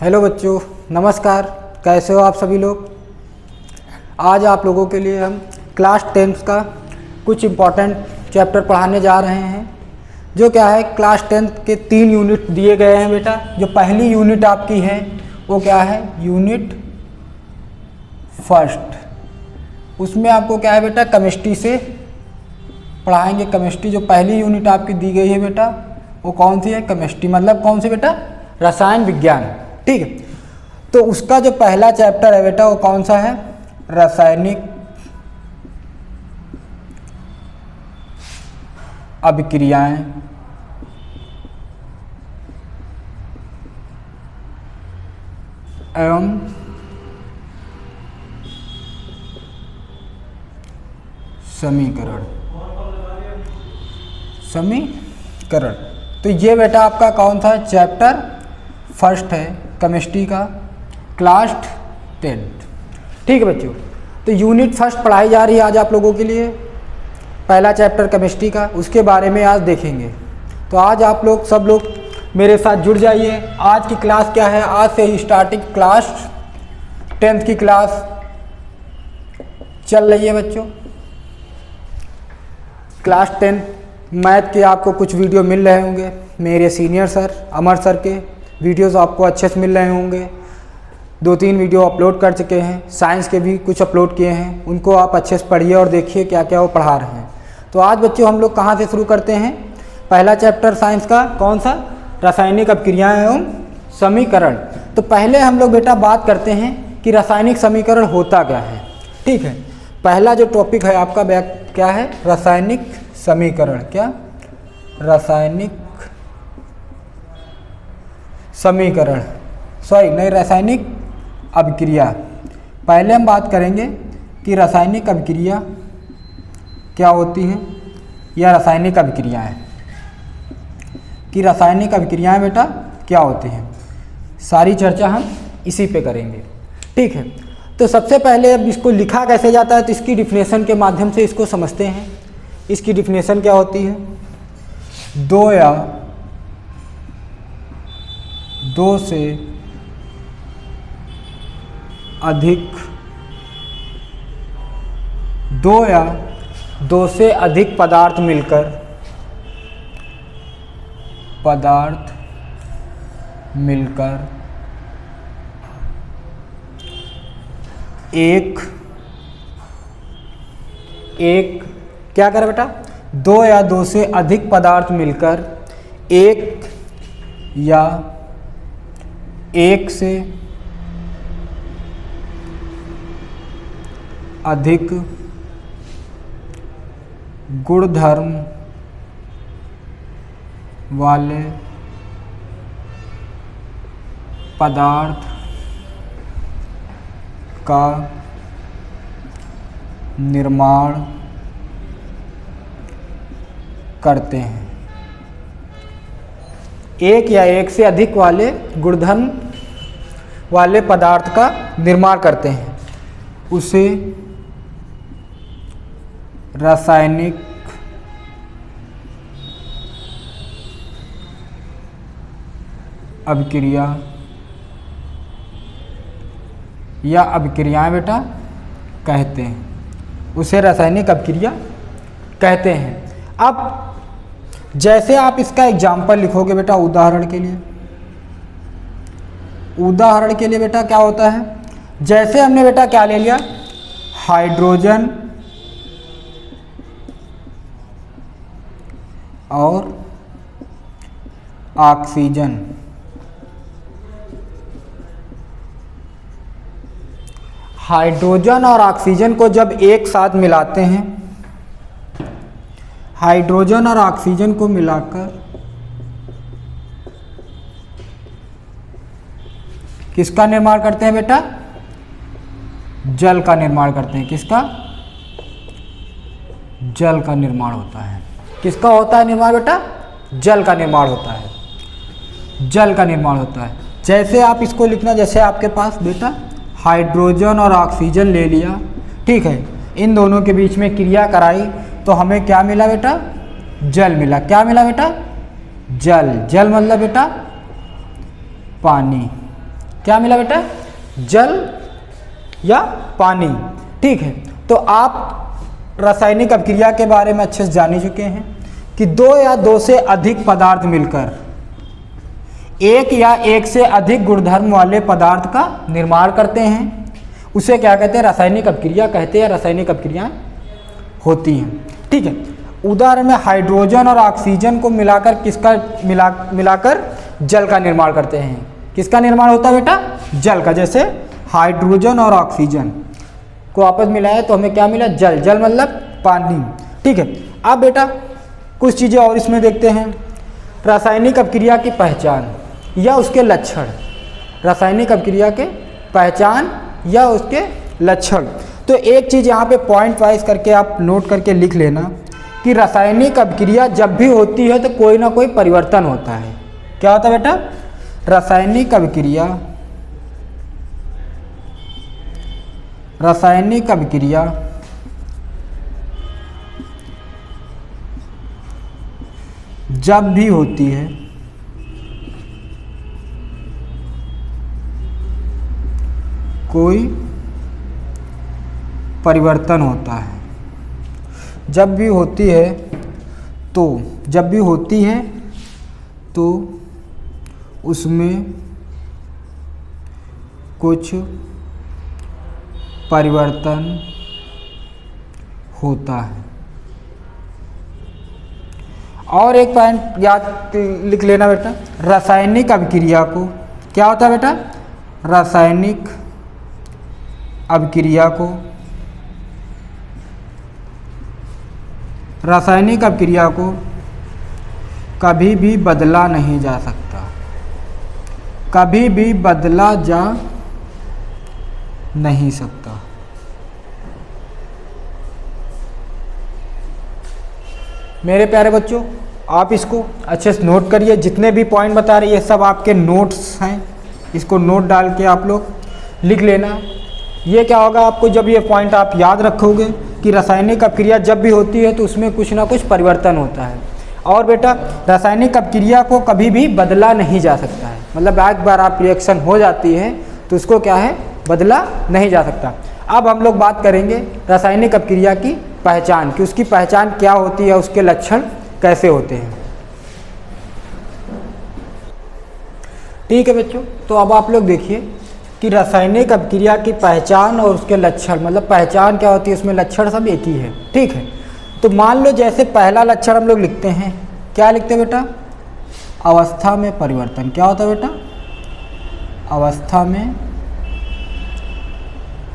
Hello बच्चों, नमस्कार। कैसे हो आप सभी लोग। आज आप लोगों के लिए हम क्लास 10th का कुछ इम्पॉर्टेंट चैप्टर पढ़ाने जा रहे हैं। जो क्या है, क्लास 10th के 3 यूनिट दिए गए हैं बेटा। जो पहली यूनिट आपकी है वो क्या है, यूनिट फर्स्ट। उसमें आपको क्या है बेटा, केमिस्ट्री से पढ़ाएंगे। केमिस्ट्री जो पहली यूनिट आपकी दी गई है बेटा, वो कौन सी है, केमिस्ट्री। मतलब कौन सी बेटा, रसायन विज्ञान। ठीक है, तो उसका जो पहला चैप्टर है बेटा वो कौन सा है, रासायनिक अभिक्रियाएं एवं समीकरण। तो ये बेटा आपका कौन सा चैप्टर फर्स्ट है केमिस्ट्री का, क्लास 10th। ठीक है बच्चों, तो यूनिट फर्स्ट पढ़ाई जा रही है आज आप लोगों के लिए। पहला चैप्टर केमिस्ट्री का, उसके बारे में आज देखेंगे। तो आज आप लोग सब लोग मेरे साथ जुड़ जाइए। आज की क्लास क्या है, आज से ही स्टार्टिंग क्लास 10th की क्लास चल रही है बच्चों। क्लास 10 मैथ के आपको कुछ वीडियो मिल रहे होंगे, मेरे सीनियर सर अमर सर के वीडियोस आपको अच्छे से मिल रहे होंगे। 2-3 वीडियो अपलोड कर चुके हैं, साइंस के भी कुछ अपलोड किए हैं, उनको आप अच्छे से पढ़िए और देखिए क्या क्या वो पढ़ा रहे हैं। तो आज बच्चों हम लोग कहाँ से शुरू करते हैं, पहला चैप्टर साइंस का कौन सा, रासायनिक अभिक्रियाएं एवं समीकरण। तो पहले हम लोग बेटा बात करते हैं कि रासायनिक समीकरण होता क्या है। ठीक है, पहला जो टॉपिक है आपका क्या है, रासायनिक समीकरण। क्या, रासायनिक समीकरण, रासायनिक अभिक्रिया। पहले हम बात करेंगे कि रासायनिक अभिक्रिया क्या होती हैं, या रासायनिक अभिक्रियाएं, कि रासायनिक अभिक्रियाएं बेटा क्या होती हैं। सारी चर्चा हम इसी पे करेंगे। ठीक है, तो सबसे पहले अब इसको लिखा कैसे जाता है, तो इसकी डिफिनेशन के माध्यम से इसको समझते हैं। इसकी डिफिनेशन क्या होती है, दो से अधिक पदार्थ मिलकर एक क्या करे बेटा, 2 या 2 से अधिक पदार्थ मिलकर एक या एक से अधिक गुणधर्म वाले पदार्थ का निर्माण करते हैं। एक या एक से अधिक वाले गुणधर्म वाले पदार्थ का निर्माण करते हैं, उसे रासायनिक अभिक्रिया या अभिक्रियाएं बेटा कहते हैं। उसे रासायनिक अभिक्रिया कहते हैं। अब जैसे आप इसका एग्जाम्पल लिखोगे बेटा, उदाहरण के लिए बेटा क्या होता है, जैसे हमने बेटा क्या ले लिया, हाइड्रोजन और ऑक्सीजन। हाइड्रोजन और ऑक्सीजन को जब एक साथ मिलाते हैं, हाइड्रोजन और ऑक्सीजन को मिलाकर किसका निर्माण करते हैं बेटा, जल का निर्माण करते हैं। किसका, जल का निर्माण होता है। किसका होता है निर्माण बेटा, जल का निर्माण होता है। जल का निर्माण होता है। जैसे आप इसको लिखना, जैसे आपके पास बेटा हाइड्रोजन और ऑक्सीजन ले लिया, ठीक है, इन दोनों के बीच में क्रिया कराई तो हमें क्या मिला बेटा, जल मिला। क्या मिला बेटा, जल। जल मतलब बेटा पानी, क्या मिला बेटा? जल या पानी। ठीक है, तो आप रासायनिक अभिक्रिया के बारे में अच्छे से जान ही चुके हैं कि दो या दो से अधिक पदार्थ मिलकर एक या एक से अधिक गुणधर्म वाले पदार्थ का निर्माण करते हैं, उसे क्या कहते हैं? रासायनिक अभिक्रिया कहते हैं, रासायनिक अभिक्रियाएं होती हैं। ठीक है, उदाहरण में हाइड्रोजन और ऑक्सीजन को मिलाकर मिलाकर जल का निर्माण करते हैं। किसका निर्माण होता है बेटा? जल का। जैसे हाइड्रोजन और ऑक्सीजन को आपस में मिलाया तो हमें क्या मिला? जल। जल मतलब पानी। ठीक है, अब बेटा कुछ चीज़ें और इसमें देखते हैं। रासायनिक अभिक्रिया की पहचान या उसके लक्षण। रासायनिक अभिक्रिया के पहचान या उसके लक्षण। तो एक चीज़ यहाँ पे पॉइंट वाइज करके आप नोट करके लिख लेना कि रासायनिक अभिक्रिया जब भी होती है तो कोई ना कोई परिवर्तन होता है। क्या होता है बेटा? रासायनिक अभिक्रिया जब भी होती है कोई परिवर्तन होता है। जब भी होती है तो उसमें कुछ परिवर्तन होता है। और एक पॉइंट याद लिख लेना बेटा, रासायनिक अभिक्रिया को क्या होता है बेटा? रासायनिक अभिक्रिया को कभी भी बदला नहीं जा सकता। कभी भी बदला जा नहीं सकता। मेरे प्यारे बच्चों, आप इसको अच्छे से नोट करिए। जितने भी पॉइंट बता रहे हैं ये सब आपके नोट्स हैं, इसको नोट डाल के आप लोग लिख लेना। ये क्या होगा आपको, जब ये पॉइंट आप याद रखोगे कि रासायनिक अभिक्रिया जब भी होती है तो उसमें कुछ ना कुछ परिवर्तन होता है। और बेटा रासायनिक अभिक्रिया को कभी भी बदला नहीं जा सकता है, मतलब एक बार आप रिएक्शन हो जाती है तो उसको क्या है? बदला नहीं जा सकता। अब हम लोग बात करेंगे रासायनिक अभिक्रिया की पहचान कि उसकी पहचान क्या होती है, उसके लक्षण कैसे होते हैं। ठीक है बच्चों, तो अब आप लोग देखिए कि रासायनिक अभिक्रिया की पहचान और उसके लक्षण, मतलब पहचान क्या होती है, उसमें लक्षण सब एक ही है। ठीक है, तो मान लो जैसे पहला लक्षण हम लोग लिखते हैं, क्या लिखते हैं बेटा? अवस्था में परिवर्तन। क्या होता है बेटा? अवस्था में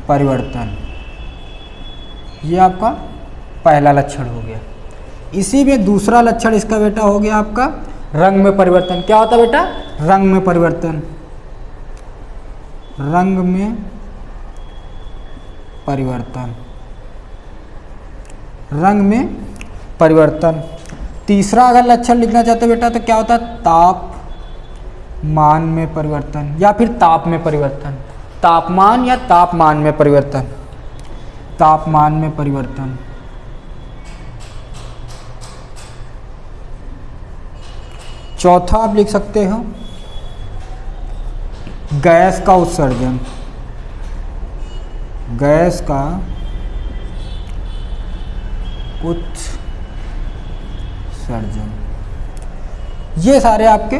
परिवर्तन। ये आपका पहला लक्षण हो गया। इसी में दूसरा लक्षण इसका बेटा हो गया आपका रंग में परिवर्तन। क्या होता है बेटा? रंग में परिवर्तन। रंग में परिवर्तन। रंग में परिवर्तन। तीसरा अगर लक्षण लिखना चाहते हो बेटा तो क्या होता है? तापमान में परिवर्तन या फिर ताप में परिवर्तन। तापमान या तापमान में परिवर्तन। तापमान में परिवर्तन। चौथा आप लिख सकते हो गैस का उत्सर्जन। गैस का उत्सर्जन। ये सारे आपके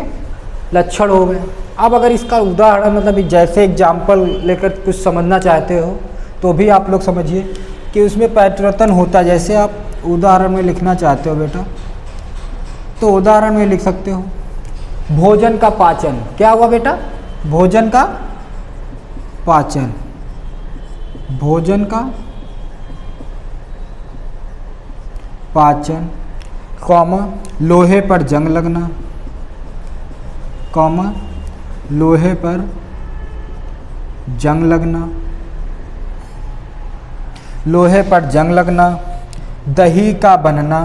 लक्षण हो गए। अब अगर इसका उदाहरण मतलब जैसे एग्जाम्पल लेकर कुछ समझना चाहते हो तो भी आप लोग समझिए कि उसमें परिवर्तन होता है। जैसे आप उदाहरण में लिखना चाहते हो बेटा तो उदाहरण में लिख सकते हो भोजन का पाचन। क्या हुआ बेटा? भोजन का पाचन। भोजन का पाचन, कॉमा लोहे पर जंग लगना, कॉमा लोहे पर जंग लगना, लोहे पर जंग लगना, दही का बनना,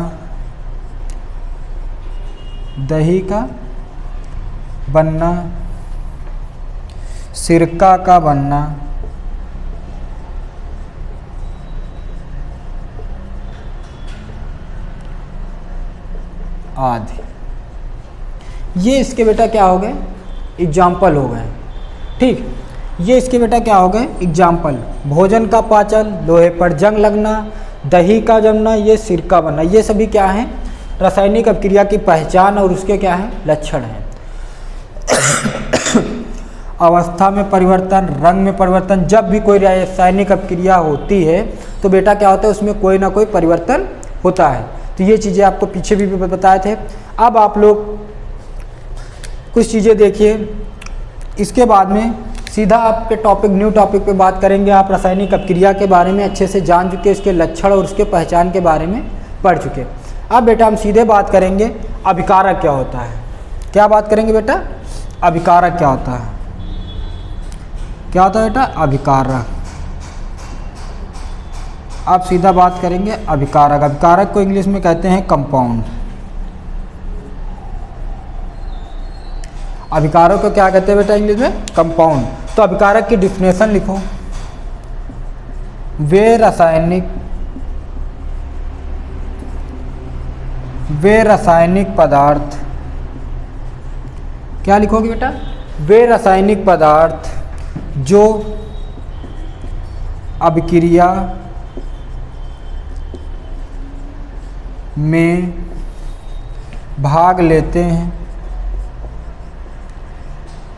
दही का बनना, सिरका का बनना, आदि। ये इसके बेटा क्या हो गए? एग्जाम्पल हो गए। ठीक, ये इसके बेटा क्या हो गए एग्जाम्पल। भोजन का पाचन, लोहे पर जंग लगना, दही का जमना, ये सिरका बनना, ये सभी क्या हैं रासायनिक अपक्रिया की पहचान और उसके क्या हैं लक्षण हैं। अवस्था में परिवर्तन, रंग में परिवर्तन, जब भी कोई रासायनिक अपक्रिया होती है तो बेटा क्या होता है उसमें कोई ना कोई परिवर्तन होता है। तो ये चीज़ें आपको पीछे भी बताए थे। अब आप लोग कुछ चीज़ें देखिए, इसके बाद में सीधा आपके टॉपिक न्यू टॉपिक पे बात करेंगे। आप रासायनिक अपक्रिया के बारे में अच्छे से जान चुके, इसके लक्षण और उसके पहचान के बारे में पढ़ चुके। अब बेटा हम सीधे बात करेंगे अभिकारक क्या होता है। क्या बात करेंगे बेटा, अभिकारक क्या होता है। क्या होता है बेटा अभिकारक। आप सीधा बात करेंगे अभिकारक। अभिकारक को इंग्लिश में कहते हैं कंपाउंड। अभिकारक को क्या कहते हैं बेटा इंग्लिश में कंपाउंड। तो अभिकारक की डिफिनेशन लिखो, वे रासायनिक पदार्थ, क्या लिखोगे बेटा, वे रासायनिक पदार्थ जो अभिक्रिया में भाग लेते हैं,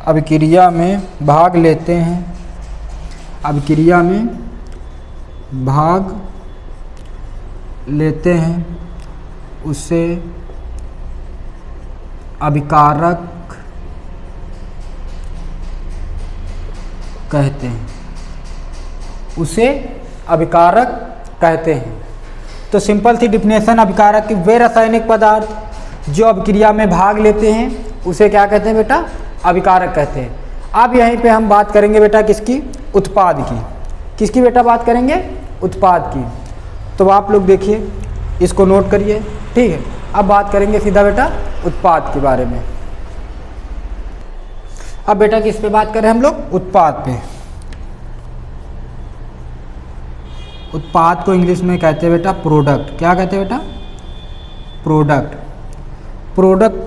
अभिक्रिया में भाग लेते हैं, अभिक्रिया में भाग लेते हैं, उसे अभिकारक कहते हैं, उसे अभिकारक कहते हैं। तो सिंपल सी डिफिनेशन अभिकारक की, वे रासायनिक पदार्थ जो अभिक्रिया में भाग लेते हैं उसे क्या कहते हैं बेटा अभिकारक कहते हैं। अब यहीं पे हम बात करेंगे बेटा किसकी, उत्पाद की। किसकी बेटा बात करेंगे, उत्पाद की। तो आप लोग देखिए, इसको नोट करिए, ठीक है। अब बात करेंगे सीधा बेटा उत्पाद के बारे में। अब बेटा किस पे बात करें हम लोग, उत्पाद पे। उत्पाद को इंग्लिश में कहते हैं बेटा प्रोडक्ट। क्या कहते हैं बेटा, प्रोडक्ट। प्रोडक्ट।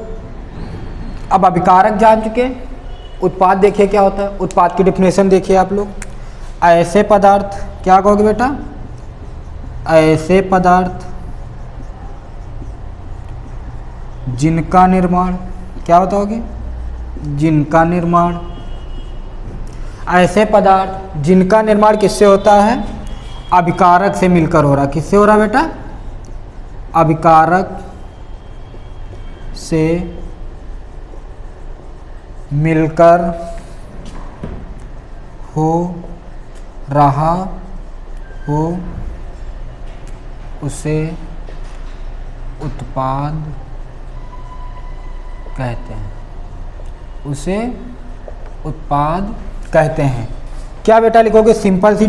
अब अभिकारक जान चुके, उत्पाद देखिए क्या होता है। उत्पाद की डिफिनेशन देखिए आप लोग, ऐसे पदार्थ, क्या कहोगे बेटा, ऐसे पदार्थ जिनका निर्माण, क्या बताओगे, जिनका निर्माण, ऐसे पदार्थ जिनका निर्माण किससे होता है, अभिकारक से मिलकर हो रहा। किससे हो रहा बेटा, अभिकारक से मिलकर हो रहा हो, उसे उत्पाद कहते हैं, उसे उत्पाद कहते हैं। क्या बेटा लिखोगे, सिंपल सी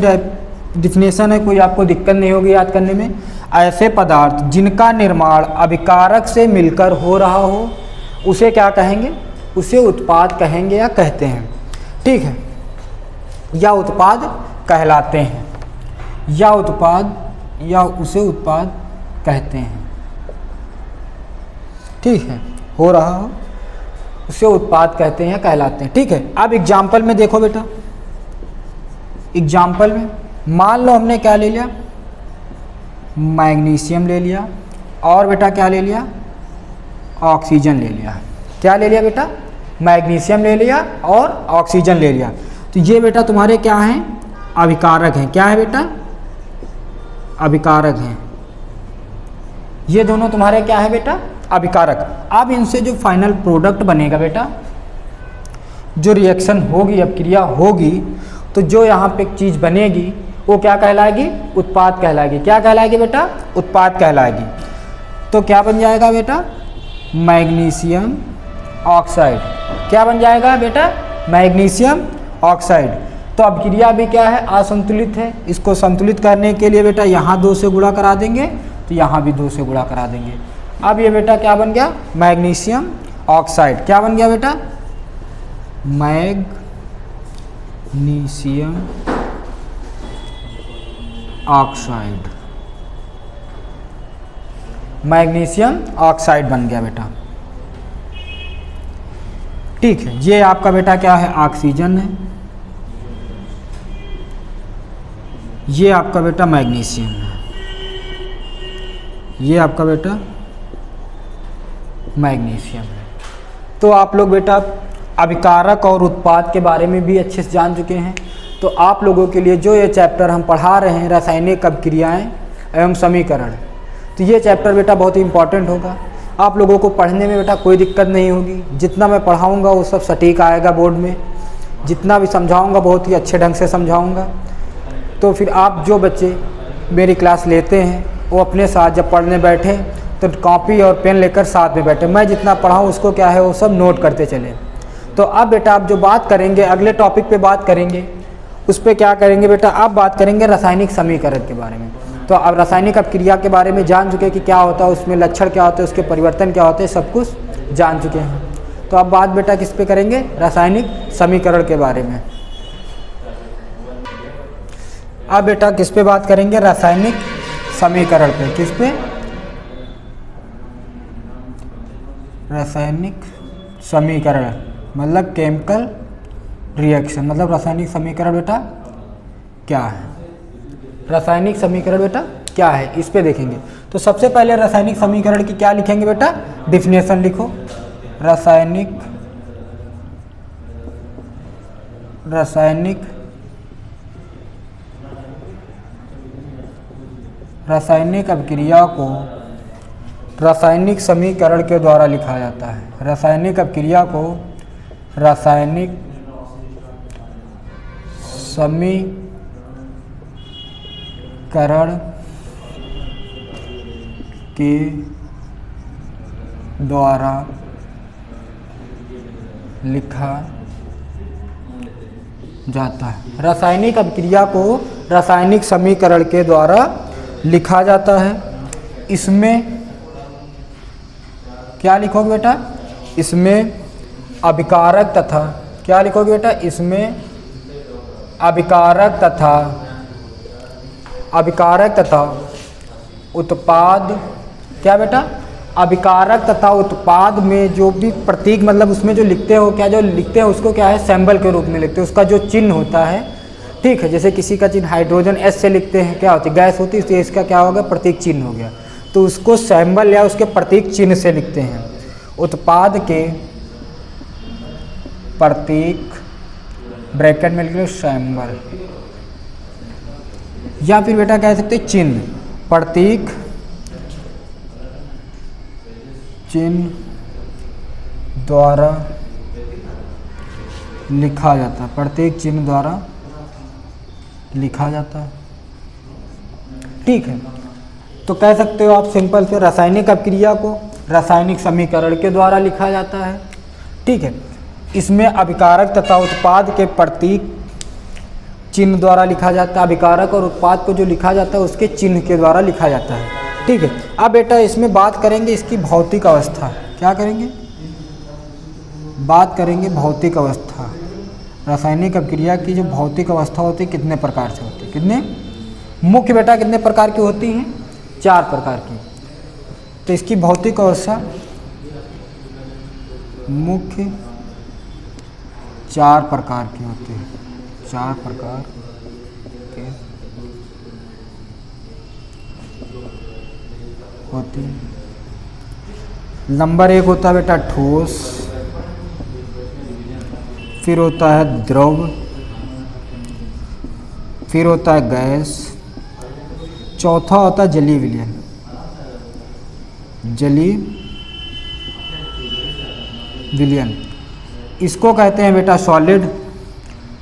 डिफिनेशन है, कोई आपको दिक्कत नहीं होगी याद करने में। ऐसे पदार्थ जिनका निर्माण अभिकारक से मिलकर हो रहा हो उसे क्या कहेंगे, उसे उत्पाद कहेंगे या कहते हैं, ठीक है, या उत्पाद कहलाते हैं, या उत्पाद, या उसे उत्पाद कहते हैं, ठीक है, हो रहा हो उसे उत्पाद कहते हैं या कहलाते हैं, ठीक है। अब एग्जाम्पल में देखो बेटा, एग्जाम्पल में मान लो हमने क्या ले लिया, मैग्नीशियम ले लिया, और बेटा क्या ले लिया, ऑक्सीजन ले लिया। क्या ले लिया बेटा, मैग्नीशियम ले लिया और ऑक्सीजन ले लिया। तो ये बेटा तुम्हारे क्या हैं, अभिकारक हैं। क्या है बेटा, अभिकारक हैं। ये दोनों तुम्हारे क्या है बेटा, अभिकारक। अब इनसे जो फाइनल प्रोडक्ट बनेगा बेटा, जो रिएक्शन होगी, अपक्रिया होगी, तो जो यहाँ पे एक चीज़ बनेगी वो क्या कहलाएगी, उत्पाद कहलाएगी। क्या कहलाएगी बेटा, उत्पाद कहलाएगी। तो क्या बन जाएगा बेटा, मैग्नीशियम ऑक्साइड। क्या बन जाएगा बेटा, मैग्नीशियम ऑक्साइड। तो अपक्रिया भी क्या है, असंतुलित है। इसको संतुलित करने के लिए बेटा यहाँ 2 से गुणा करा देंगे, तो यहाँ भी 2 से गुणा करा देंगे। अब ये बेटा क्या बन गया, मैग्नीशियम ऑक्साइड। क्या बन गया बेटा, मैग्नीशियम ऑक्साइड। मैग्नीशियम ऑक्साइड बन गया बेटा, ठीक है। ये आपका बेटा क्या है, ऑक्सीजन है। ये आपका बेटा मैग्नीशियम है, ये आपका बेटा मैग्नीशियम है। तो आप लोग बेटा अभिकारक और उत्पाद के बारे में भी अच्छे से जान चुके हैं। तो आप लोगों के लिए जो ये चैप्टर हम पढ़ा रहे हैं, रासायनिक अभिक्रियाएं एवं समीकरण, तो ये चैप्टर बेटा बहुत ही इम्पॉर्टेंट होगा। आप लोगों को पढ़ने में बेटा कोई दिक्कत नहीं होगी। जितना मैं पढ़ाऊँगा वो सब सटीक आएगा बोर्ड में, जितना भी समझाऊँगा बहुत ही अच्छे ढंग से समझाऊँगा। तो फिर आप जो बच्चे मेरी क्लास लेते हैं वो अपने साथ जब पढ़ने बैठे तो कॉपी और पेन लेकर साथ में बैठे, मैं जितना पढ़ाऊँ उसको क्या है वो सब नोट करते चले। तो अब बेटा आप जो बात करेंगे, अगले टॉपिक पे बात करेंगे, उस पर क्या करेंगे बेटा, आप बात करेंगे रासायनिक समीकरण के बारे में। तो अब रासायनिक अभिक्रिया के बारे में जान चुके कि क्या होता है, उसमें लक्षण क्या होते हैं, उसके परिवर्तन क्या होते हैं, सब कुछ जान चुके हैं। तो अब बात बेटा किस पे करेंगे, रासायनिक समीकरण के बारे में। अब बेटा किस पे बात करेंगे, रासायनिक समीकरण पे। किस पे, रासायनिक समीकरण मतलब केमिकल रिएक्शन, मतलब रासायनिक समीकरण बेटा क्या है, रासायनिक समीकरण बेटा क्या है, इस पे देखेंगे। तो सबसे पहले रासायनिक समीकरण की क्या लिखेंगे बेटा, डिफिनेशन लिखो। रासायनिक अभिक्रिया को रासायनिक समीकरण के द्वारा लिखा जाता है। रासायनिक अभिक्रिया को रासायनिक समीकरण के द्वारा लिखा जाता है। रासायनिक अभिक्रिया को रासायनिक समीकरण के द्वारा लिखा जाता है। इसमें क्या लिखोगे बेटा, इसमें अभिकारक तथा, क्या लिखोगे बेटा, इसमें अभिकारक तथा उत्पाद, क्या बेटा, अभिकारक तथा उत्पाद में जो भी प्रतीक, मतलब उसमें जो लिखते हो, क्या जो लिखते हैं उसको क्या है, सैंबल के रूप में लिखते हैं। उसका जो चिन्ह होता है, ठीक है, जैसे किसी का चिन्ह हाइड्रोजन एस से लिखते हैं, क्या होती है, गैस होती है, तो इसका क्या होगा, प्रतीक चिन्ह हो गया। तो उसको सैंबल या उसके प्रतीक चिन्ह से लिखते हैं। उत्पाद के प्रतीक ब्रैकेट में लिख लो सैंबल, या फिर बेटा कह सकते चिन्ह, प्रतीक चिन्ह द्वारा लिखा जाता है, प्रतीक चिन्ह द्वारा लिखा जाता है, ठीक है। तो कह सकते हो आप सिंपल से, रासायनिक अभिक्रिया को रासायनिक समीकरण के द्वारा लिखा जाता है, ठीक है। इसमें अभिकारक तथा उत्पाद के प्रतीक चिन्ह द्वारा लिखा जाता है। अभिकारक और उत्पाद को जो लिखा जाता है उसके चिन्ह के द्वारा लिखा जाता है, ठीक है। अब बेटा इसमें बात करेंगे इसकी भौतिक अवस्था, क्या करेंगे, बात करेंगे भौतिक अवस्था। रासायनिक अभिक्रिया की जो भौतिक अवस्था होती है कितने प्रकार से होती है, कितने मुख्य बेटा कितने प्रकार की होती हैं, 4 प्रकार की। तो इसकी भौतिक अवस्था मुख्य 4 प्रकार की होती है, 4 प्रकार के होती है। नंबर 1 होता है बेटा ठोस, फिर होता है द्रव, फिर होता है गैस, चौथा होता है जलीय विलयन। जलीय विलयन इसको कहते हैं बेटा सॉलिड।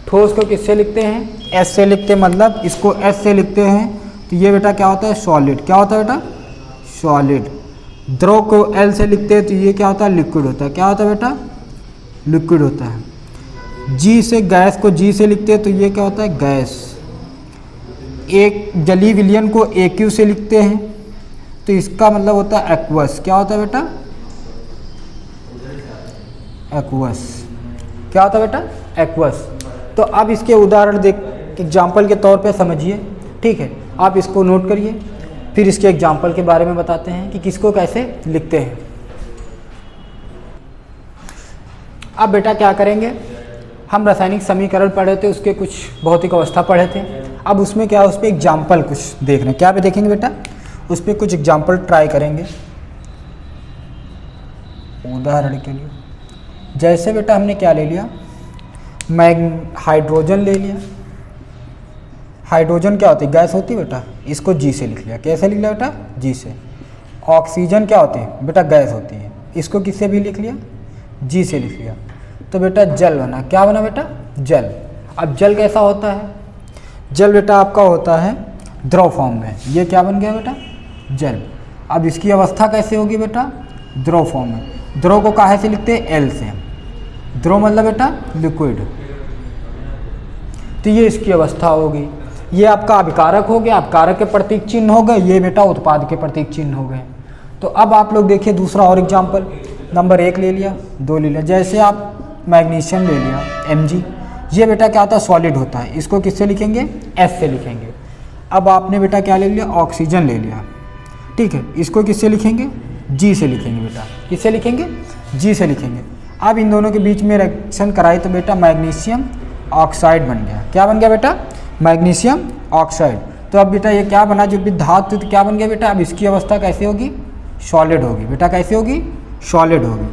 ठोस को किससे लिखते हैं, एस से लिखते हैं, मतलब इसको एस से लिखते हैं, तो ये बेटा क्या होता है सॉलिड, क्या होता है बेटा सॉलिड। द्रव को एल से लिखते हैं, तो ये क्या होता है लिक्विड होता है, क्या होता है बेटा लिक्विड होता है। जी से, गैस को जी से लिखते हैं, तो ये क्या होता है गैस। एक जलीय विलयन को ए क्यू से लिखते हैं, तो इसका मतलब होता है एक्वस, क्या होता है बेटा एक्वस, क्या होता है बेटा एक्वस। तो अब इसके उदाहरण देख, एग्जाम्पल के तौर पे समझिए, ठीक है। आप इसको नोट करिए, फिर इसके एग्जाम्पल के बारे में बताते हैं कि किसको कैसे लिखते हैं। अब बेटा क्या करेंगे, हम रासायनिक समीकरण पढ़े थे, उसके कुछ भौतिक अवस्था पढ़े थे। अब उसमें क्या है, उस पर एग्जाम्पल कुछ देख रहे हैं, क्या पे देखेंगे बेटा, उस पर कुछ एग्जाम्पल ट्राई करेंगे। उदाहरण के लिए जैसे बेटा हमने क्या ले लिया, हाइड्रोजन ले लिया। हाइड्रोजन क्या होती है, गैस होती है बेटा, इसको जी से लिख लिया। कैसे लिख लिया बेटा, जी से। ऑक्सीजन क्या होती है बेटा, गैस होती है, इसको किससे भी लिख लिया, जी से लिख लिया। तो बेटा जल बना, क्या बना बेटा, जल। अब जल कैसा होता है, जल बेटा आपका होता है द्रव फॉर्म में। ये क्या बन गया बेटा, जल। अब इसकी अवस्था कैसे होगी बेटा, द्रव फॉर्म में। द्रव को काहे से लिखते हैं, एल से। द्रव मतलब बेटा लिक्विड। तो ये इसकी अवस्था होगी। ये आपका अभिकारक हो गया, अभिकारक के प्रतीक चिन्ह हो गए, ये बेटा उत्पाद के प्रतीक चिन्ह हो गए। तो अब आप लोग देखिए दूसरा और एग्जाम्पल, नंबर 1 ले लिया, 2 ले लिया। जैसे आप मैग्नीशियम ले लिया Mg, ये बेटा क्या होता है, सॉलिड होता है, इसको किससे लिखेंगे, S से लिखेंगे। अब आपने बेटा क्या ले लिया, ऑक्सीजन ले लिया, ठीक है, इसको किससे लिखेंगे, G से लिखेंगे बेटा। किससे लिखेंगे, G से लिखेंगे। अब इन दोनों के बीच में रिएक्शन कराई तो बेटा मैग्नीशियम ऑक्साइड बन गया। क्या बन गया बेटा, मैग्नीशियम ऑक्साइड। तो अब बेटा ये क्या बना, जो भी धातु तो क्या बन गया बेटा, अब इसकी अवस्था कैसे होगी, सॉलिड होगी बेटा। कैसे होगी, सॉलिड होगी।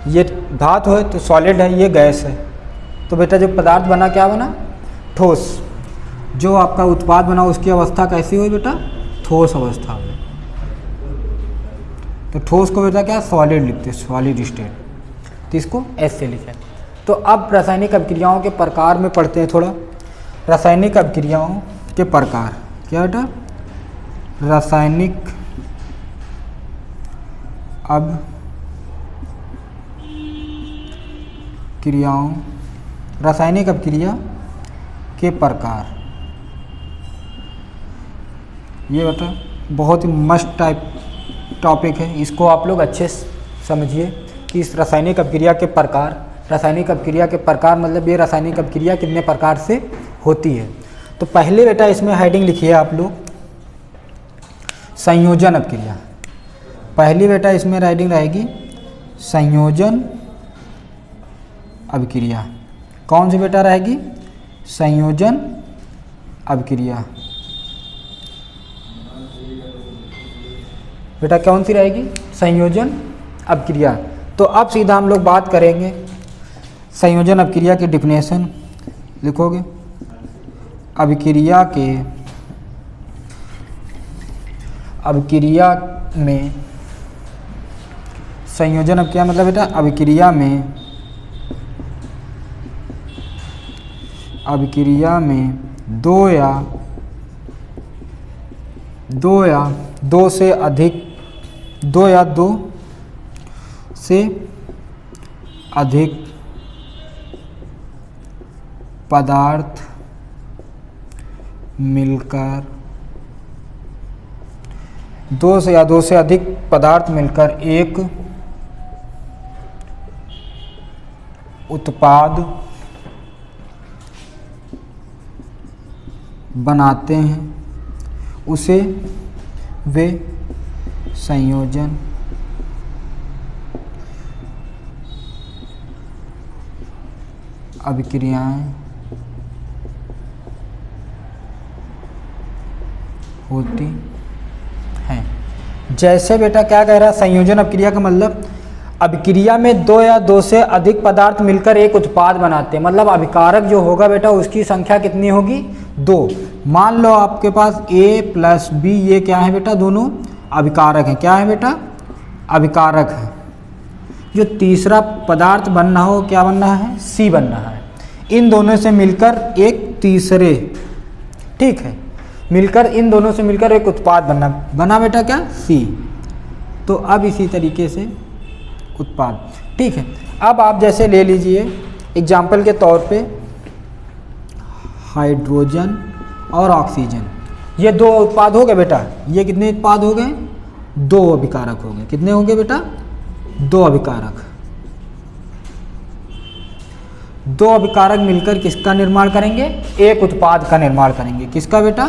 ये धातु है तो सॉलिड है, ये गैस है। तो बेटा जो पदार्थ बना क्या बना, ठोस। जो आपका उत्पाद बना उसकी अवस्था कैसी हुई बेटा, ठोस अवस्था में। तो ठोस को बेटा क्या, सॉलिड लिखते हैं, सॉलिड स्टेट। तो इसको एस से लिखें। तो अब रासायनिक अभिक्रियाओं के प्रकार में पढ़ते हैं थोड़ा। रासायनिक अभिक्रियाओं के प्रकार, क्या बेटा, रासायनिक अभिक्रियाओं, रासायनिक अभिक्रिया के प्रकार। ये बेटा बहुत ही मस्त टाइप टॉपिक है, इसको आप लोग अच्छे से समझिए कि इस रासायनिक अभिक्रिया के प्रकार। रासायनिक अभिक्रिया के प्रकार मतलब ये रासायनिक अभिक्रिया कितने प्रकार से होती है। तो पहले बेटा इसमें हेडिंग लिखिए आप लोग, संयोजन अभिक्रिया। पहली बेटा इसमें हेडिंग रहेगी संयोजन अभिक्रिया। कौन सी बेटा रहेगी, संयोजन अभिक्रिया। बेटा कौन सी रहेगी, संयोजन अभिक्रिया। तो अब सीधा हम लोग बात करेंगे संयोजन अभिक्रिया की डिफिनेशन लिखोगे। अभिक्रिया में संयोजन अभिक्रिया मतलब बेटा अभिक्रिया में दो से अधिक पदार्थ मिलकर, दो से अधिक पदार्थ मिलकर एक उत्पाद बनाते हैं, उसे वे संयोजन अभिक्रियाएं होती हैं। जैसे बेटा क्या कह रहा है, संयोजन अभिक्रिया का मतलब अभिक्रिया में दो से अधिक पदार्थ मिलकर एक उत्पाद बनाते हैं। मतलब अभिकारक जो होगा बेटा उसकी संख्या कितनी होगी, 2। मान लो आपके पास A प्लस B, ये क्या है बेटा, दोनों अभिकारक हैं। क्या है बेटा, अभिकारक है। जो तीसरा पदार्थ बनना हो, क्या बनना है, C बनना है। इन दोनों से मिलकर एक तीसरे, ठीक है, मिलकर इन दोनों से मिलकर एक उत्पाद बना बेटा क्या, C। तो अब इसी तरीके से उत्पाद, ठीक है। अब आप जैसे ले लीजिए एग्जाम्पल के तौर पे हाइड्रोजन और ऑक्सीजन, ये 2 उत्पाद हो गए बेटा। ये कितने उत्पाद हो गए, 2 अभिकारक हो गए। कितने हो गए बेटा, 2 अभिकारक। 2 अभिकारक मिलकर किसका निर्माण करेंगे, एक उत्पाद का निर्माण करेंगे। किसका बेटा,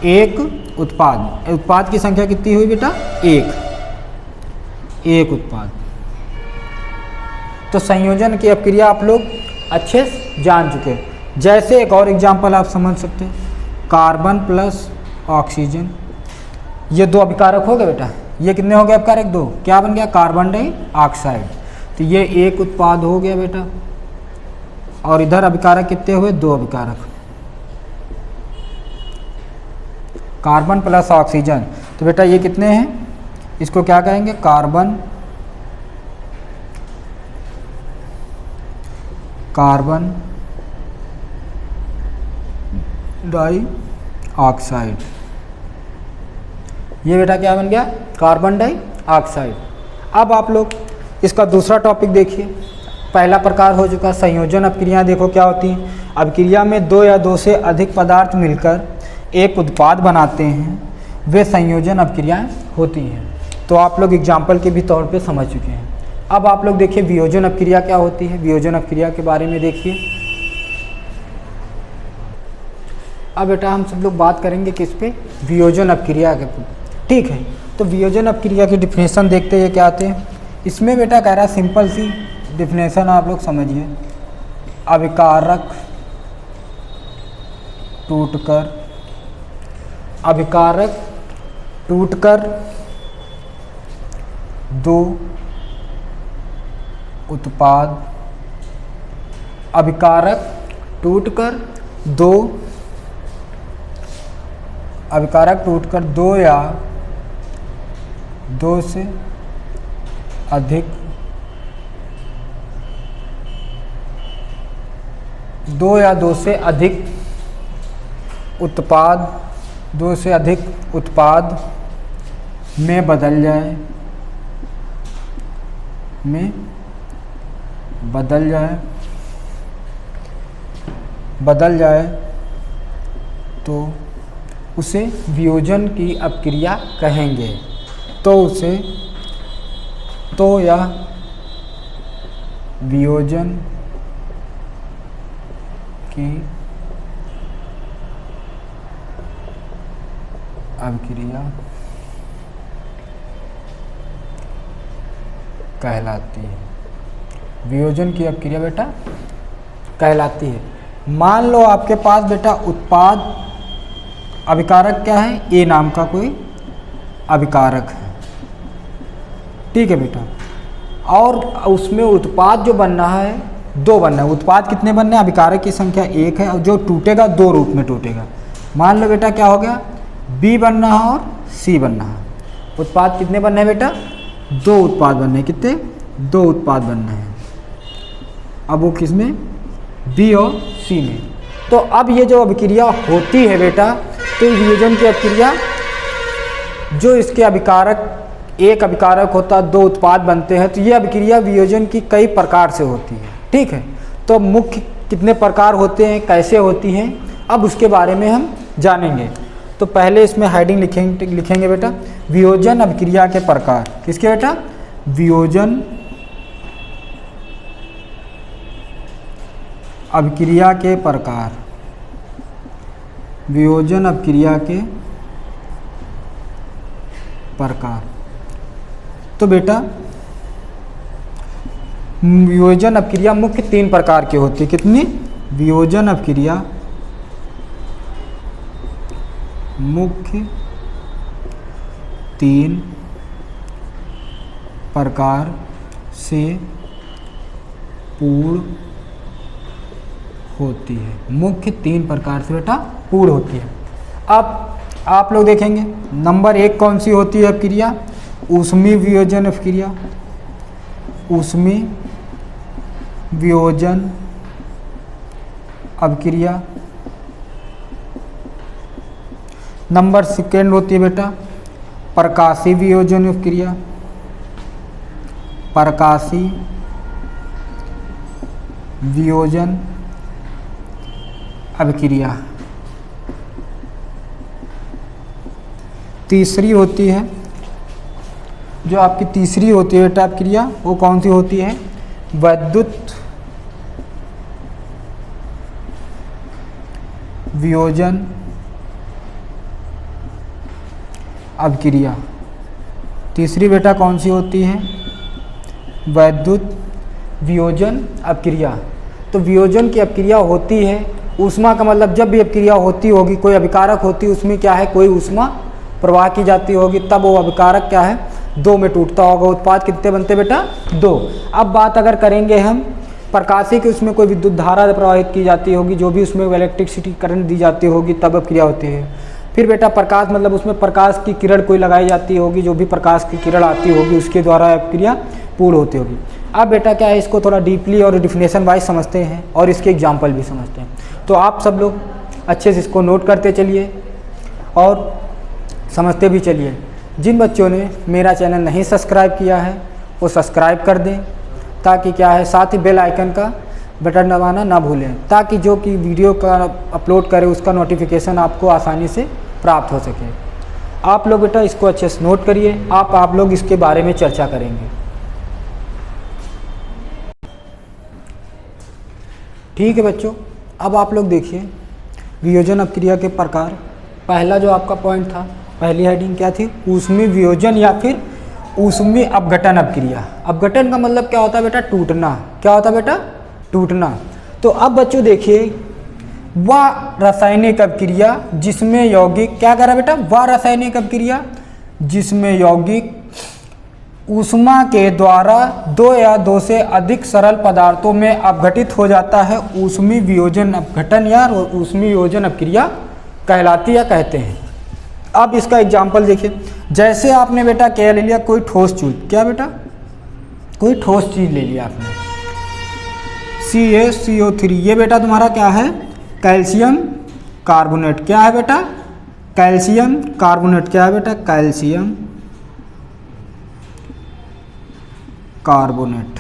एक उत्पाद। उत्पाद की संख्या कितनी हुई बेटा, 1 उत्पाद। तो संयोजन की अभिक्रिया आप लोग अच्छे से जान चुके। जैसे एक और एग्जांपल आप समझ सकते हैं, कार्बन प्लस ऑक्सीजन, ये दो अभिकारक हो गए बेटा। ये कितने हो गए अभिकारक? दो। क्या बन गया? Carbon dioxide. तो ये एक उत्पाद हो गया बेटा। और इधर अभिकारक कितने हुए? दो अभिकारक, कार्बन प्लस ऑक्सीजन। तो बेटा ये कितने हैं? इसको क्या कहेंगे? Carbon dioxide. ये बेटा क्या बन गया? Carbon dioxide. अब आप लोग इसका दूसरा टॉपिक देखिए। पहला प्रकार हो चुका संयोजन अभिक्रियाएं। देखो क्या होती हैं। अभिक्रिया में दो या दो से अधिक पदार्थ मिलकर एक उत्पाद बनाते हैं, वे संयोजन अभिक्रियाएं होती हैं। तो आप लोग एग्जाम्पल के भी तौर पे समझ चुके हैं। अब आप लोग देखिए वियोजन अभिक्रिया क्या होती है। वियोजन अभिक्रिया के बारे में देखिए। अब बेटा हम सब लोग बात करेंगे किस पे? वियोजन अभिक्रिया के। ठीक है, तो वियोजन अभिक्रिया की डिफिनेशन देखते हैं क्या आते हैं। इसमें बेटा कह रहा है सिंपल सी डिफिनेशन आप लोग समझिए। अभिकारक टूटकर दो उत्पाद, अभिकारक टूटकर दो या दो से अधिक उत्पाद में बदल जाए तो उसे वियोजन की अभिक्रिया कहेंगे। यह वियोजन की अभिक्रिया कहलाती है। वियोजन की अभिक्रिया बेटा कहलाती है। मान लो आपके पास बेटा उत्पाद अभिकारक क्या है? ए नाम का कोई अभिकारक है। ठीक है बेटा, और उसमें उत्पाद जो बनना है दो बनना है। उत्पाद कितने बनने हैं? अभिकारक की संख्या एक है और जो टूटेगा दो रूप में टूटेगा। मान लो बेटा क्या हो गया? बी बनना है और सी बनना है। उत्पाद कितने बनने हैं बेटा? दो उत्पाद बनने हैं। कितने? दो उत्पाद बनने हैं। अब वो किस में? बी और सी में। तो अब ये जो अभिक्रिया होती है बेटा, तो वियोजन की अभिक्रिया, जो इसके अभिकारक, एक अभिकारक होता है, दो उत्पाद बनते हैं, तो ये अभिक्रिया वियोजन की कई प्रकार से होती है। ठीक है, तो मुख्य कितने प्रकार होते हैं, कैसे होती हैं, अब उसके बारे में हम जानेंगे। तो पहले इसमें हेडिंग लिखेंगे बेटा, वियोजन अभिक्रिया के प्रकार। किसके बेटा? वियोजन अभिक्रिया के प्रकार। वियोजन अभिक्रिया के प्रकार। तो बेटा वियोजन अभिक्रिया मुख्य तीन प्रकार की होती है। कितनी? वियोजन अभिक्रिया मुख्य तीन प्रकार से पूर्ण होती है। मुख्य तीन प्रकार से बेटा पूर्ण होती है। अब आप लोग देखेंगे नंबर एक कौन सी होती है अभिक्रिया? ऊष्मीय वियोजन अभिक्रिया। ऊष्मीय वियोजन अभिक्रिया। नंबर सेकेंड होती है बेटा प्रकाशीय वियोजन अभिक्रिया। प्रकाशीय वियोजन अभिक्रिया। तीसरी होती है, जो आपकी तीसरी होती है बेटा अभिक्रिया, वो कौन सी होती है? वैद्युत वियोजन अभिक्रिया। तीसरी बेटा कौन सी होती है? वैद्युत वियोजन अभिक्रिया। तो वियोजन की अभिक्रिया होती है ऊष्मा का मतलब जब भी अभिक्रिया होती होगी, कोई अभिकारक होती है, उसमें क्या है, कोई ऊष्मा प्रवाह की जाती होगी, तब वो अभिकारक क्या है, 2 में टूटता होगा। उत्पाद कितने बनते बेटा, 2। अब बात अगर करेंगे हम प्रकाशीय की, उसमें कोई विद्युत धारा प्रवाहित की जाती होगी, जो भी उसमें इलेक्ट्रिसिटी करंट दी जाती होगी, तब अभिक्रिया होती है। फिर बेटा प्रकाश मतलब उसमें प्रकाश की किरण कोई लगाई जाती होगी, जो भी प्रकाश की किरण आती होगी उसके द्वारा अभिक्रिया पूर्ण होती होगी। अब बेटा क्या है, इसको थोड़ा डीपली और डिफिनेशन वाइज समझते हैं और इसके एग्जाम्पल भी समझते हैं। तो आप सब लोग अच्छे से इसको नोट करते चलिए और समझते भी चलिए। जिन बच्चों ने मेरा चैनल नहीं सब्सक्राइब किया है वो सब्सक्राइब कर दें, ताकि क्या है, साथ ही बेल आइकन का बटन दबाना ना भूलें, ताकि जो कि वीडियो का अपलोड करें उसका नोटिफिकेशन आपको आसानी से प्राप्त हो सके। आप लोग बेटा इसको अच्छे से नोट करिए, आप लोग इसके बारे में चर्चा करेंगे। ठीक है बच्चों, अब आप लोग देखिए वियोजन अपक्रिया के प्रकार। पहला जो आपका पॉइंट था, पहली हेडिंग क्या थी, ऊष्मीय वियोजन या फिर ऊष्मीय अपघटन अपक्रिया। अपघटन का मतलब क्या होता है बेटा, टूटना। क्या होता है बेटा, टूटना। तो अब बच्चों देखिए, वह रासायनिक अपक्रिया जिसमें यौगिक क्या करा बेटा, वह रासायनिक अपक्रिया जिसमें यौगिक ऊष्मा के द्वारा 2 या 2 से अधिक सरल पदार्थों में अपघटित हो जाता है, ऊष्मीय वियोजन अपघटन या ऊष्मीय वियोजन अपक्रिया कहलाती या कहते हैं। अब इसका एग्जाम्पल देखिए, जैसे आपने बेटा क्या ले लिया, कोई ठोस चीज, क्या बेटा, कोई ठोस चीज ले लिया आपने, CaCO3, ये बेटा तुम्हारा क्या है, कैल्शियम कार्बोनेट। क्या है बेटा, कैल्शियम कार्बोनेट। क्या है बेटा, कैल्शियम कार्बोनेट।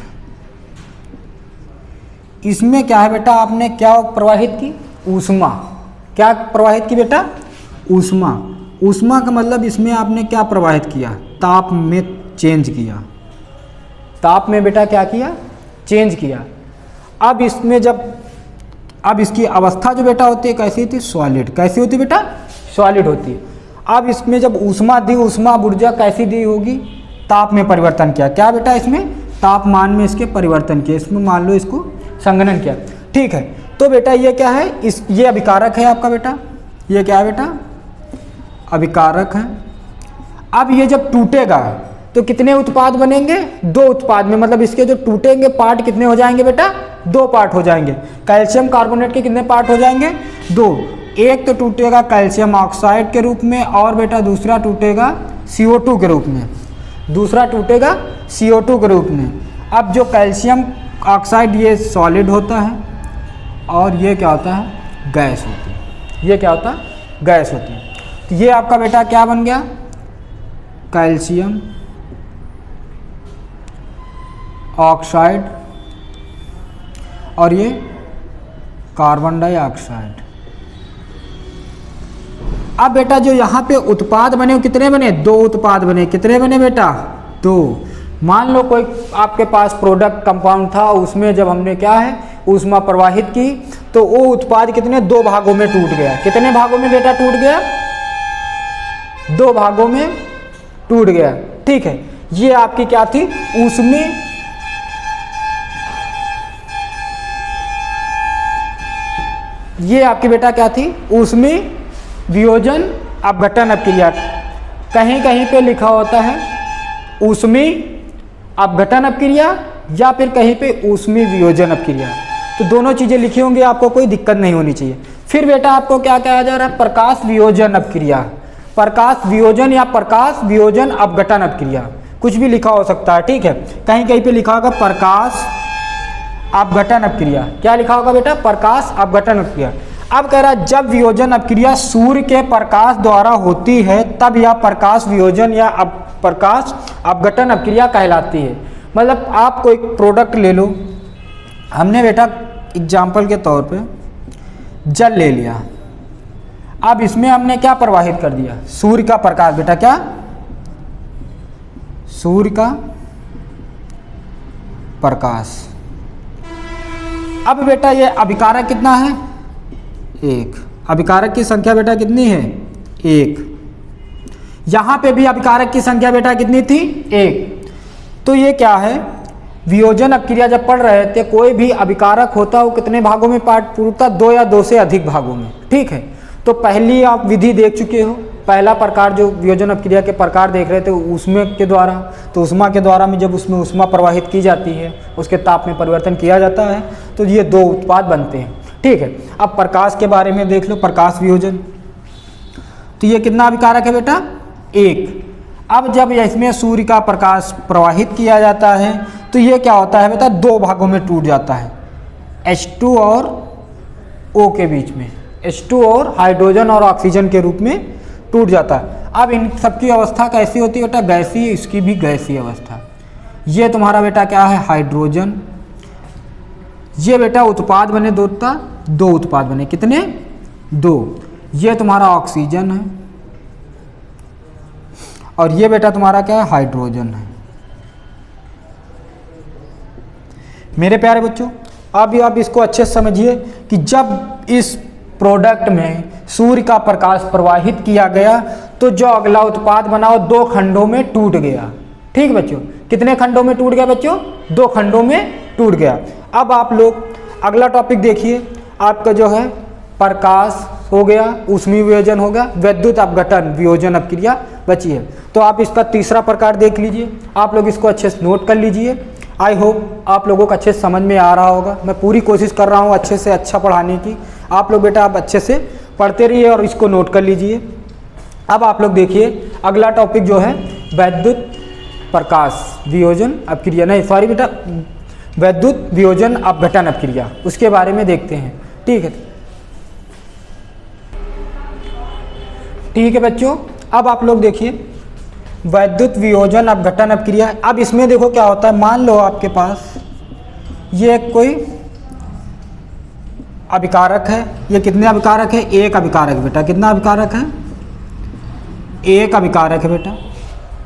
इसमें क्या है बेटा, आपने क्या प्रवाहित की, ऊष्मा। क्या प्रवाहित की बेटा, ऊष्मा। ऊष्मा का मतलब इसमें आपने क्या प्रवाहित किया, ताप में चेंज किया। ताप में बेटा क्या किया, चेंज किया। अब इसमें जब, अब इसकी अवस्था जो बेटा होती है कैसी होती है, सॉलिड। कैसी होती है बेटा, सॉलिड होती है। अब इसमें जब ऊष्मा दी, ऊष्मा ऊर्जा कैसी दी होगी, ताप में परिवर्तन किया। क्या बेटा, इसमें तापमान में इसके परिवर्तन किया, इसमें मान लो इसको संघनन किया। ठीक है, तो बेटा ये क्या है, ये अभिकारक है आपका बेटा, ये क्या है बेटा, अभिकारक है। अब ये जब टूटेगा तो कितने उत्पाद बनेंगे, 2 उत्पाद में, मतलब इसके जो टूटेंगे पार्ट कितने हो जाएंगे बेटा, 2 पार्ट हो जाएंगे। कैल्शियम कार्बोनेट के कितने पार्ट हो जाएंगे, 2। एक तो टूटेगा कैल्शियम ऑक्साइड के रूप में और बेटा दूसरा टूटेगा CO2 के रूप में, दूसरा टूटेगा CO2 के रूप में। अब जो कैल्शियम ऑक्साइड ये सॉलिड होता है और ये क्या होता है, गैस होती है। ये क्या होता है, गैस होती है। तो ये आपका बेटा क्या बन गया, कैल्शियम ऑक्साइड और ये कार्बन डाइऑक्साइड। अब बेटा जो यहाँ पे उत्पाद बने वो कितने बने, 2 उत्पाद बने। कितने बने बेटा, 2। मान लो कोई आपके पास प्रोडक्ट कंपाउंड था, उसमें जब हमने क्या है, ऊष्मा प्रवाहित की, तो वो उत्पाद कितने, 2 भागों में टूट गया। कितने भागों में बेटा टूट गया, 2 भागों में टूट गया। ठीक है, ये आपकी क्या थी, ऊष्मीय, ये आपकी बेटा क्या थी, ऊष्मीय वियोजन अपघटन अपक्रिया। कहीं कहीं पे लिखा होता है ऊष्मीय अपघटन अपक्रिया या फिर कहीं पे ऊष्मीय वियोजन अपक्रिया, तो दोनों चीजें लिखी होंगी, आपको कोई दिक्कत नहीं होनी चाहिए। फिर बेटा आपको क्या कहा जा रहा है, प्रकाश वियोजन अपक्रिया, प्रकाश वियोजन या प्रकाश वियोजन अपघटन अपक्रिया, कुछ भी लिखा हो सकता है। ठीक है, कहीं कहीं पे लिखा होगा प्रकाश अपघटन अपक्रिया। क्या लिखा होगा बेटा, प्रकाश अपघटन अपक्रिया। अब कह रहा है जब वियोजन अपक्रिया सूर्य के प्रकाश द्वारा होती है तब यह प्रकाश वियोजन या प्रकाश अपघटन अपक्रिया कहलाती है। मतलब आप कोई प्रोडक्ट ले लो, हमने बेटा एग्जाम्पल के तौर पे जल ले लिया, अब इसमें हमने क्या प्रवाहित कर दिया, सूर्य का प्रकाश। बेटा क्या, सूर्य का प्रकाश। अब बेटा ये अभिकारक कितना है, 1। अभिकारक की संख्या बेटा कितनी है, 1। यहां पे भी अभिकारक की संख्या बेटा कितनी थी, 1। तो ये क्या है, वियोजन अपक्रिया जब पढ़ रहे थे, कोई भी अभिकारक होता है वो कितने भागों में टूटता, 2 या 2 से अधिक भागों में। ठीक है, तो पहली आप विधि देख चुके हो, पहला प्रकार जो वियोजन अपक्रिया के प्रकार देख रहे थे ऊष्मा के द्वारा। तो ऊष्मा के द्वारा में जब उसमें ऊष्मा प्रवाहित की जाती है, उसके ताप में परिवर्तन किया जाता है, तो ये 2 उत्पाद बनते हैं। ठीक है, अब प्रकाश के बारे में देख लो, प्रकाश वियोजन। तो ये कितना अभिकारक है बेटा, 1। अब जब इसमें सूर्य का प्रकाश प्रवाहित किया जाता है तो ये क्या होता है बेटा, 2 भागों में टूट जाता है, H2 और O के बीच में, H2 और हाइड्रोजन और ऑक्सीजन के रूप में टूट जाता है। अब इन सबकी अवस्था कैसी होती है बेटा, गैसीय, इसकी भी गैसीय अवस्था। ये तुम्हारा बेटा क्या है, हाइड्रोजन। ये बेटा उत्पाद बने 2 उत्पाद बने, कितने, 2। ये तुम्हारा ऑक्सीजन है और ये बेटा तुम्हारा क्या है, हाइड्रोजन है। मेरे प्यारे बच्चों, अब आप इसको अच्छे से समझिए कि जब इस प्रोडक्ट में सूर्य का प्रकाश प्रवाहित किया गया तो जो अगला उत्पाद बना वो 2 खंडों में टूट गया। ठीक बच्चों, कितने खंडों में टूट गया बच्चों, 2 खंडों में टूट गया। अब आप लोग अगला टॉपिक देखिए, आपका जो है प्रकाश हो गया, ऊष्मीय वियोजन हो गया, विद्युत अपघटन वियोजन अपक्रिया बची है। तो आप इसका तीसरा प्रकार देख लीजिए, आप लोग इसको अच्छे से नोट कर लीजिए। आई होप आप लोगों को अच्छे से समझ में आ रहा होगा। मैं पूरी कोशिश कर रहा हूँ अच्छे से अच्छा पढ़ाने की। आप लोग बेटा आप अच्छे से पढ़ते रहिए और इसको नोट कर लीजिए। अब आप लोग देखिए अगला टॉपिक जो है विद्युत प्रकाश वियोजन अपक्रिया, नहीं सॉरी बेटा, विद्युत वियोजन अपघटन अपक्रिया, उसके बारे में देखते हैं। ठीक है बच्चों, अब आप लोग देखिए विद्युत वियोजन अपघटन अपक्रिया। अब इसमें देखो क्या होता है, मान लो आपके पास ये कोई अभिकारक है, ये कितने अभिकारक है, 1 अभिकारक बेटा, कितना अभिकारक है, 1 अभिकारक है बेटा।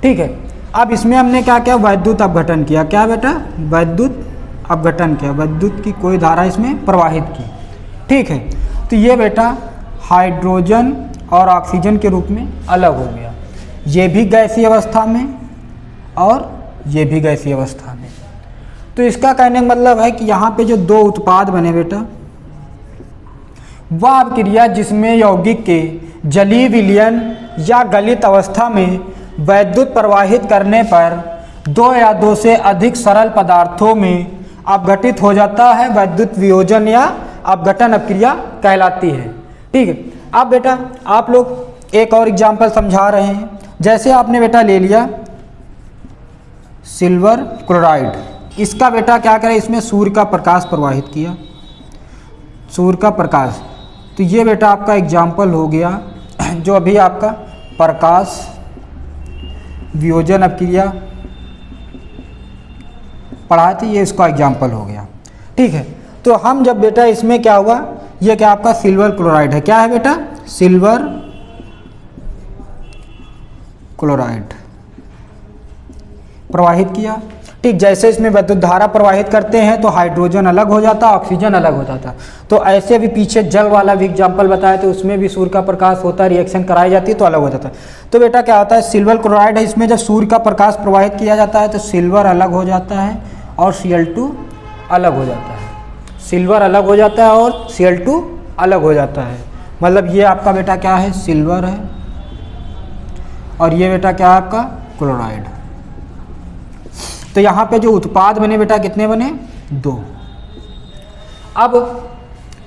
ठीक है, अब इसमें हमने क्या किया, विद्युत अपघटन किया, क्या बेटा, विद्युत अपघटन किया, विद्युत की कोई धारा इसमें प्रवाहित की। ठीक है, तो ये बेटा हाइड्रोजन और ऑक्सीजन के रूप में अलग हो गया, ये भी गैसीय अवस्था में और ये भी गैसीय अवस्था में। तो इसका कहने का मतलब है कि यहाँ पे जो 2 उत्पाद बने बेटा, वह अपक्रिया जिसमें यौगिक के जलीय विलयन या गलित अवस्था में विद्युत प्रवाहित करने पर 2 या 2 से अधिक सरल पदार्थों में अपघटित हो जाता है, विद्युत वियोजन या अपघटन अपक्रिया कहलाती है। ठीक है, अब बेटा आप लोग एक और एग्जाम्पल समझा रहे हैं। जैसे आपने बेटा ले लिया सिल्वर क्लोराइड, इसका बेटा क्या करें, इसमें सूर्य का प्रकाश प्रवाहित किया, सूर्य का प्रकाश। तो ये बेटा आपका एग्जाम्पल हो गया जो अभी आपका प्रकाश वियोजन अपक्रिया पढ़ाए थे, ये इसका एग्जाम्पल हो गया। ठीक है, तो हम जब बेटा इसमें क्या हुआ, ये क्या आपका सिल्वर क्लोराइड है, क्या है बेटा, सिल्वर क्लोराइड प्रवाहित किया। ठीक, जैसे इसमें विद्युत धारा प्रवाहित करते हैं तो हाइड्रोजन अलग हो जाता, ऑक्सीजन अलग हो जाता। तो ऐसे भी पीछे जल वाला भी एग्जाम्पल बताया तो उसमें भी सूर्य का प्रकाश होता है, रिएक्शन कराई जाती है तो अलग हो जाता है। तो बेटा क्या होता है, सिल्वर क्लोराइड है, इसमें जब सूर्य का प्रकाश प्रवाहित किया जाता है तो सिल्वर अलग हो जाता है और Cl2 अलग हो जाता है, सिल्वर अलग हो जाता है और Cl2 अलग हो जाता है। मतलब ये आपका बेटा क्या है, सिल्वर है और ये बेटा क्या है आपका क्लोराइड। तो यहाँ पे जो उत्पाद बने बेटा कितने बने, 2। अब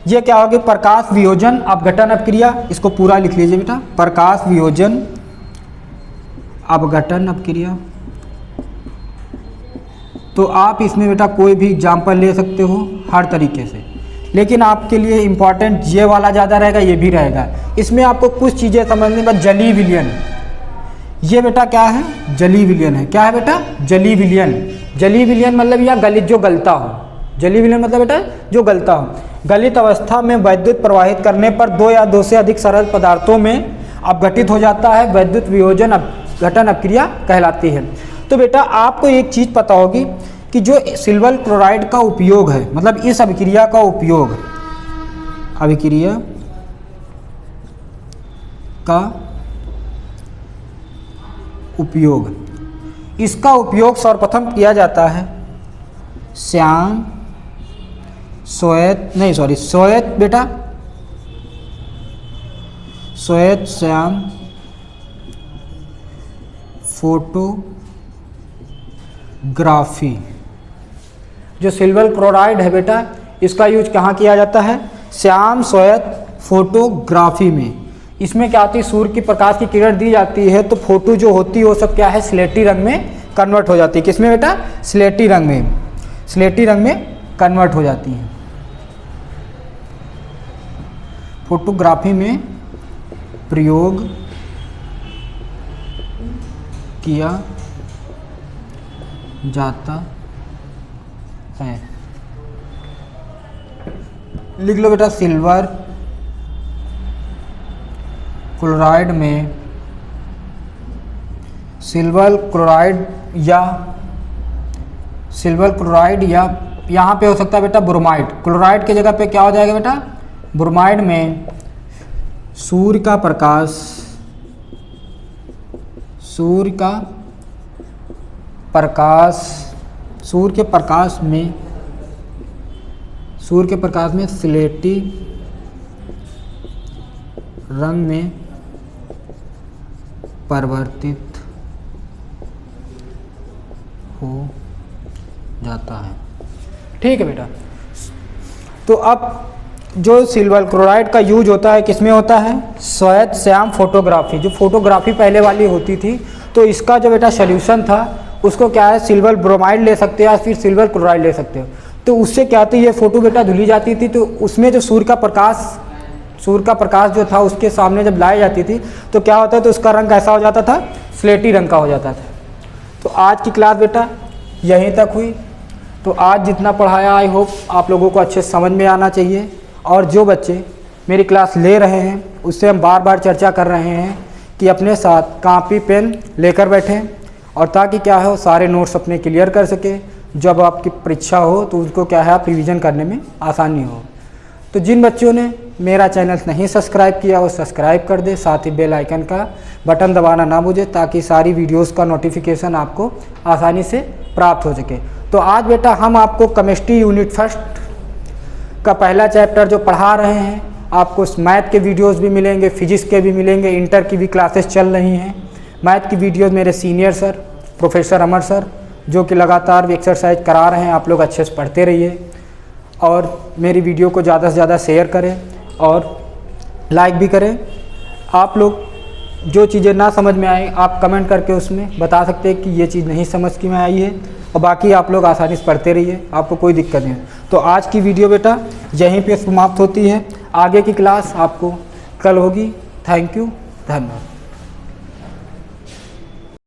ये क्या होगी, प्रकाश वियोजन अपघटन अपक्रिया, इसको पूरा लिख लीजिए बेटा, प्रकाश वियोजन अपघटन अपक्रिया। तो आप इसमें बेटा कोई भी एग्जाम्पल ले सकते हो हर तरीके से, लेकिन आपके लिए इम्पॉर्टेंट ये वाला ज़्यादा रहेगा, ये भी रहेगा। इसमें आपको कुछ चीज़ें समझने में, जलीय विलयन, ये बेटा क्या है, जलीय विलयन है, क्या है बेटा, जलीय विलयन। जलीय विलयन मतलब या गलित, जो गलता हो, जलीय विलयन मतलब बेटा जो गलता हो। गलित अवस्था में विद्युत प्रवाहित करने पर 2 या 2 से अधिक सरल पदार्थों में अपघटित हो जाता है, विद्युत वियोजन अपघटन अपक्रिया कहलाती है। तो बेटा आपको एक चीज़ पता होगी कि जो सिल्वर क्लोराइड का उपयोग है, मतलब इस अभिक्रिया का उपयोग, अभिक्रिया का उपयोग, इसका उपयोग सर्वप्रथम किया जाता है श्याम श्वेत नहीं सॉरी श्वेत बेटा श्वेत श्याम फोटोग्राफी। जो सिल्वर क्लोराइड है बेटा, इसका यूज कहाँ किया जाता है? श्याम श्वेत फोटोग्राफी में। इसमें क्या होती है, सूर्य की प्रकाश की किरण दी जाती है तो फोटो जो होती है वो सब क्या है, स्लेटी रंग में कन्वर्ट हो जाती है। किसमें बेटा? स्लेटी रंग में, स्लेटी रंग में कन्वर्ट हो जाती है। फोटोग्राफी में प्रयोग किया जाता है। लिख लो बेटा, सिल्वर क्लोराइड में, सिल्वर क्लोराइड या यहाँ पे हो सकता है बेटा ब्रोमाइड। क्लोराइड की जगह पे क्या हो जाएगा बेटा? ब्रोमाइड में सूर्य का प्रकाश, सूर्य के प्रकाश में स्लेटी रंग में परिवर्तित हो जाता है। ठीक है बेटा। तो अब जो सिल्वर क्लोराइड का यूज होता है किसमें होता है? श्वेत श्याम फोटोग्राफी। जो फोटोग्राफी पहले वाली होती थी तो इसका जो बेटा सोल्यूशन था उसको क्या है, सिल्वर ब्रोमाइड ले सकते हो या फिर सिल्वर क्लोराइड ले सकते हो। तो उससे क्या होती है, ये फोटो बेटा धुली जाती थी तो उसमें जो सूर्य का प्रकाश जो था उसके सामने जब लाई जाती थी तो क्या होता है, तो उसका रंग कैसा हो जाता था? स्लेटी रंग का हो जाता था। तो आज की क्लास बेटा यहीं तक हुई। तो आज जितना पढ़ाया आई होप आप लोगों को अच्छे समझ में आना चाहिए। और जो बच्चे मेरी क्लास ले रहे हैं उससे हम बार बार चर्चा कर रहे हैं कि अपने साथ कॉपी पेन लेकर बैठें और ताकि क्या है, सारे नोट्स अपने क्लियर कर सके। जब आपकी परीक्षा हो तो उनको क्या है, आप रिवीजन करने में आसानी हो। तो जिन बच्चों ने मेरा चैनल नहीं सब्सक्राइब किया वो सब्सक्राइब कर दे, साथ ही बेल आइकन का बटन दबाना ना भूले ताकि सारी वीडियोस का नोटिफिकेशन आपको आसानी से प्राप्त हो सके। तो आज बेटा हम आपको केमिस्ट्री यूनिट 1 का पहला चैप्टर जो पढ़ा रहे हैं, आपको मैथ के वीडियोस भी मिलेंगे, फिजिक्स के भी मिलेंगे, इंटर की भी क्लासेस चल रही हैं। मैथ की वीडियोस मेरे सीनियर सर प्रोफेसर अमर सर जो कि लगातार भी एक्सरसाइज करा रहे हैं, आप लोग अच्छे से पढ़ते रहिए और मेरी वीडियो को ज़्यादा से ज़्यादा शेयर करें और लाइक भी करें। आप लोग जो चीज़ें ना समझ में आए आप कमेंट करके उसमें बता सकते हैं कि ये चीज़ नहीं समझ में आई है, और बाकी आप लोग आसानी से पढ़ते रहिए, आपको कोई दिक्कत नहीं है। तो आज की वीडियो बेटा यहीं पे समाप्त होती है। आगे की क्लास आपको कल होगी। थैंक यू, धन्यवाद।